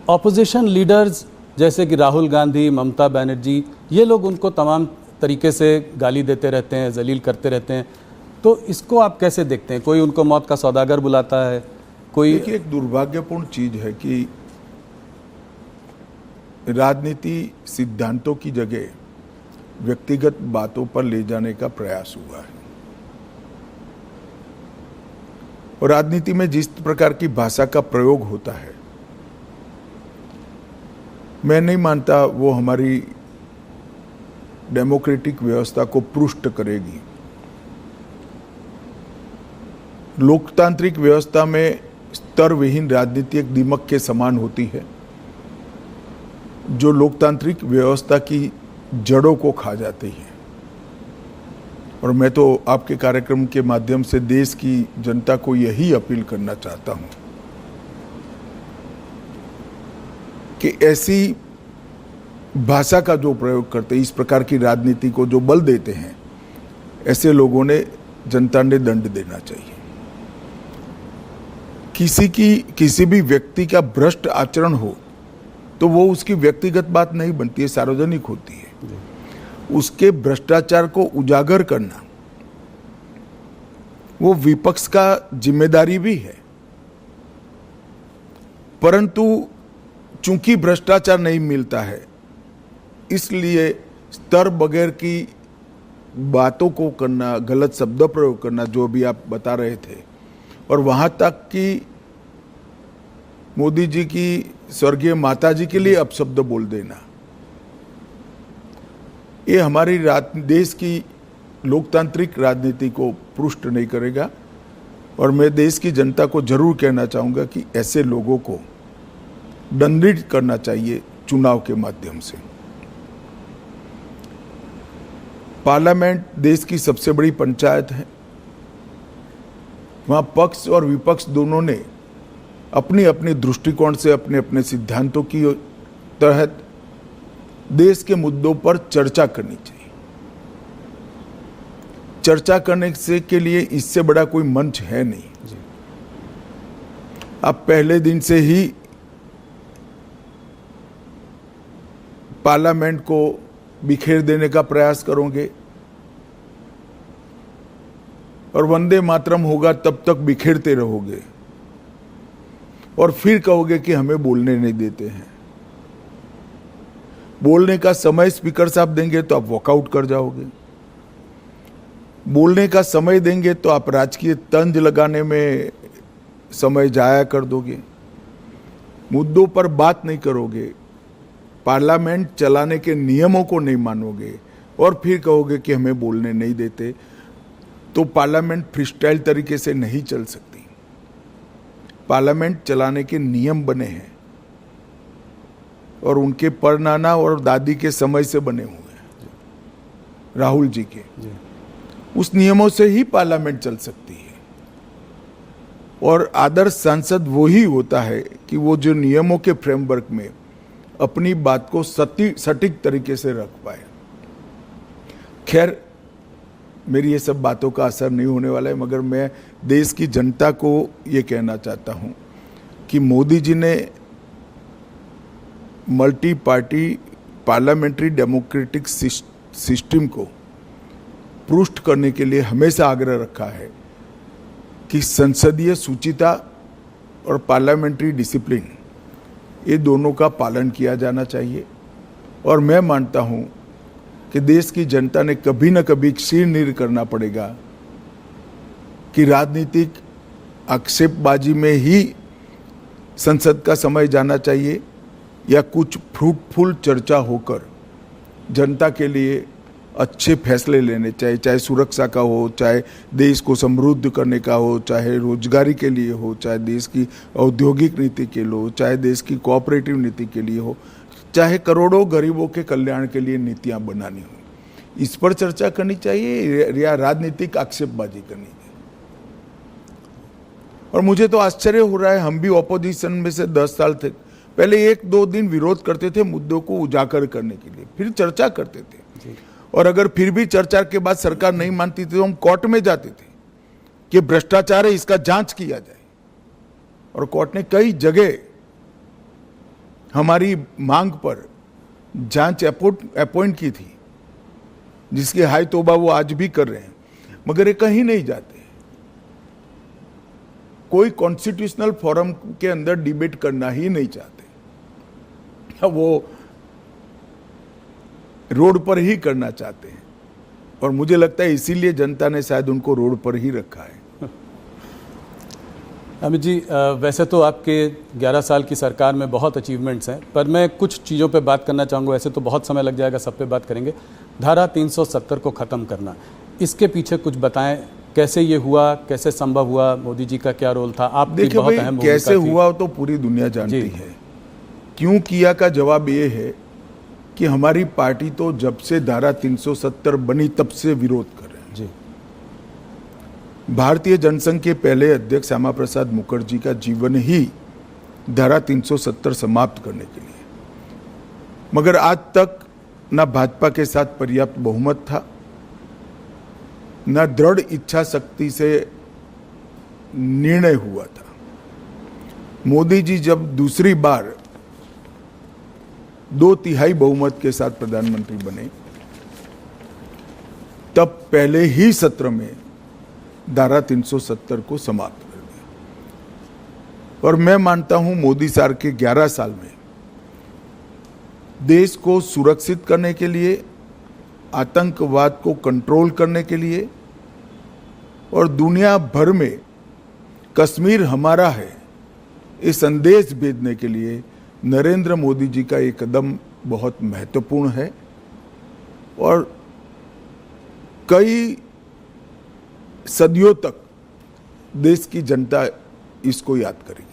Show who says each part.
Speaker 1: Opposition leaders जैसे कि राहुल गांधी, ममता बनर्जी, ये लोग उनको तमाम तरीके से गाली देते रहते हैं, जलील करते रहते हैं, तो इसको आप कैसे देखते हैं? कोई उनको मौत का सौदागर बुलाता है, कोई।
Speaker 2: देखिए, एक दुर्भाग्यपूर्ण चीज है कि राजनीति सिद्धांतों की जगह व्यक्तिगत बातों पर ले जाने का प्रयास हुआ है। और राजनीति में जिस प्रकार की भाषा का प्रयोग होता है, मैं नहीं मानता वो हमारी डेमोक्रेटिक व्यवस्था को पुष्ट करेगी। लोकतांत्रिक व्यवस्था में स्तर विहीन राजनीति एक दीमक के समान होती है, जो लोकतांत्रिक व्यवस्था की जड़ों को खा जाती है। और मैं तो आपके कार्यक्रम के माध्यम से देश की जनता को यही अपील करना चाहता हूं कि ऐसी भाषा का जो प्रयोग करते हैं, इस प्रकार की राजनीति को जो बल देते हैं, ऐसे लोगों ने जनता ने दंड देना चाहिए। किसी भी व्यक्ति का भ्रष्ट आचरण हो तो वो उसकी व्यक्तिगत बात नहीं बनती है, सार्वजनिक होती है। उसके भ्रष्टाचार को उजागर करना वो विपक्ष का जिम्मेदारी भी है, परंतु चूंकि भ्रष्टाचार नहीं मिलता है, इसलिए स्तर बगैर की बातों को करना, गलत शब्द प्रयोग करना, जो भी आप बता रहे थे, और वहां तक कि मोदी जी की स्वर्गीय माता जी के लिए अपशब्द बोल देना, ये हमारी देश की लोकतांत्रिक राजनीति को पुष्ट नहीं करेगा। और मैं देश की जनता को जरूर कहना चाहूंगा कि ऐसे लोगों को दंडित करना चाहिए चुनाव के माध्यम से। पार्लियामेंट देश की सबसे बड़ी पंचायत है। वहां पक्ष और विपक्ष दोनों ने अपनी अपनी दृष्टिकोण से, अपने अपने सिद्धांतों की तहत देश के मुद्दों पर चर्चा करनी चाहिए। चर्चा करने से के लिए इससे बड़ा कोई मंच है नहीं। आप पहले दिन से ही पार्लियामेंट को बिखेर देने का प्रयास करोगे और वंदे मातरम होगा तब तक बिखेरते रहोगे, और फिर कहोगे कि हमें बोलने नहीं देते हैं। बोलने का समय स्पीकर साहब देंगे तो आप वॉकआउट कर जाओगे। बोलने का समय देंगे तो आप राजकीय तंज लगाने में समय जाया कर दोगे, मुद्दों पर बात नहीं करोगे, पार्लियामेंट चलाने के नियमों को नहीं मानोगे, और फिर कहोगे कि हमें बोलने नहीं देते। तो पार्लियामेंट फ्रीस्टाइल तरीके से नहीं चल सकती। पार्लियामेंट चलाने के नियम बने हैं और उनके परनाना और दादी के समय से बने हुए हैं, राहुल जी के। उस नियमों से ही पार्लियामेंट चल सकती है। और आदर्श सांसद वो ही होता है कि वो जो नियमों के फ्रेमवर्क में अपनी बात को सटीक तरीके से रख पाए। खैर, मेरी ये सब बातों का असर नहीं होने वाला है, मगर मैं देश की जनता को ये कहना चाहता हूं कि मोदी जी ने multi party parliamentary democratic system को पुष्ट करने के लिए हमेशा आग्रह रखा है कि संसदीय शुचिता और पार्लियामेंट्री डिसिप्लिन, ये दोनों का पालन किया जाना चाहिए। और मैं मानता हूं कि देश की जनता ने कभी न कभी शीर्ष करना पड़ेगा कि राजनीतिक आक्षेपबाजी में ही संसद का समय जाना चाहिए, या कुछ फ्रूटफुल चर्चा होकर जनता के लिए अच्छे फैसले लेने चाहिए, चाहे सुरक्षा का हो, चाहे देश को समृद्ध करने का हो, चाहे रोजगारी के लिए हो, चाहे देश की औद्योगिक नीति के लिए हो, चाहे देश की कोऑपरेटिव नीति के लिए हो, चाहे करोड़ों गरीबों के कल्याण के लिए नीतियां बनानी हो। इस पर चर्चा करनी चाहिए या राजनीतिक आक्षेपबाजी करनी चाहिए। और मुझे तो आश्चर्य हो रहा है, हम भी ऑपोजिशन में से 10 साल थे, पहले 1-2 दिन विरोध करते थे मुद्दों को उजागर करने के लिए, फिर चर्चा करते थे, और अगर फिर भी चर्चा के बाद सरकार नहीं मानती थी तो हम कोर्ट में जाते थे कि भ्रष्टाचार है, इसका जांच किया जाए। और कोर्ट ने कई जगह हमारी मांग पर जांच अपॉइंट की थी, जिसकी हाय तौबा वो आज भी कर रहे हैं, मगर ये कहीं नहीं जाते। कोई कॉन्स्टिट्यूशनल फोरम के अंदर डिबेट करना ही नहीं चाहते, वो रोड पर ही करना चाहते हैं। और मुझे लगता है इसीलिए जनता ने शायद उनको रोड पर ही रखा है।
Speaker 1: अमित जी, वैसे तो आपके 11 साल की सरकार में बहुत अचीवमेंट्स हैं, पर मैं कुछ चीज़ों पे बात करना चाहूँगा। वैसे तो बहुत समय लग जाएगा, सब पे बात करेंगे। धारा 370 को ख़त्म करना, इसके पीछे कुछ बताएं, कैसे ये हुआ, कैसे संभव हुआ, मोदी जी का क्या रोल था? आपकी
Speaker 2: देखिए
Speaker 1: बहुत
Speaker 2: भाई,
Speaker 1: अहम भूमिका
Speaker 2: कैसे
Speaker 1: थी।
Speaker 2: हुआ तो पूरी दुनिया जानती
Speaker 1: जी।
Speaker 2: है। क्यों किया का जवाब ये है कि हमारी पार्टी तो जब से धारा 370 बनी तब से विरोध कर रहे हैं।
Speaker 1: जी।
Speaker 2: भारतीय जनसंघ के पहले अध्यक्ष श्यामा प्रसाद मुखर्जी का जीवन ही धारा 370 समाप्त करने के लिए, मगर आज तक न भाजपा के साथ पर्याप्त बहुमत था, न दृढ़ इच्छा शक्ति से निर्णय हुआ था। मोदी जी जब दूसरी बार 2/3 बहुमत के साथ प्रधानमंत्री बने, तब पहले ही सत्र में धारा 370 को समाप्त कर दिया। और मैं मानता हूं मोदी सरकार के 11 साल में देश को सुरक्षित करने के लिए, आतंकवाद को कंट्रोल करने के लिए और दुनिया भर में कश्मीर हमारा है ये संदेश भेजने के लिए नरेंद्र मोदी जी का ये कदम बहुत महत्वपूर्ण है। और कई सदियों तक देश की जनता इसको याद करेगी।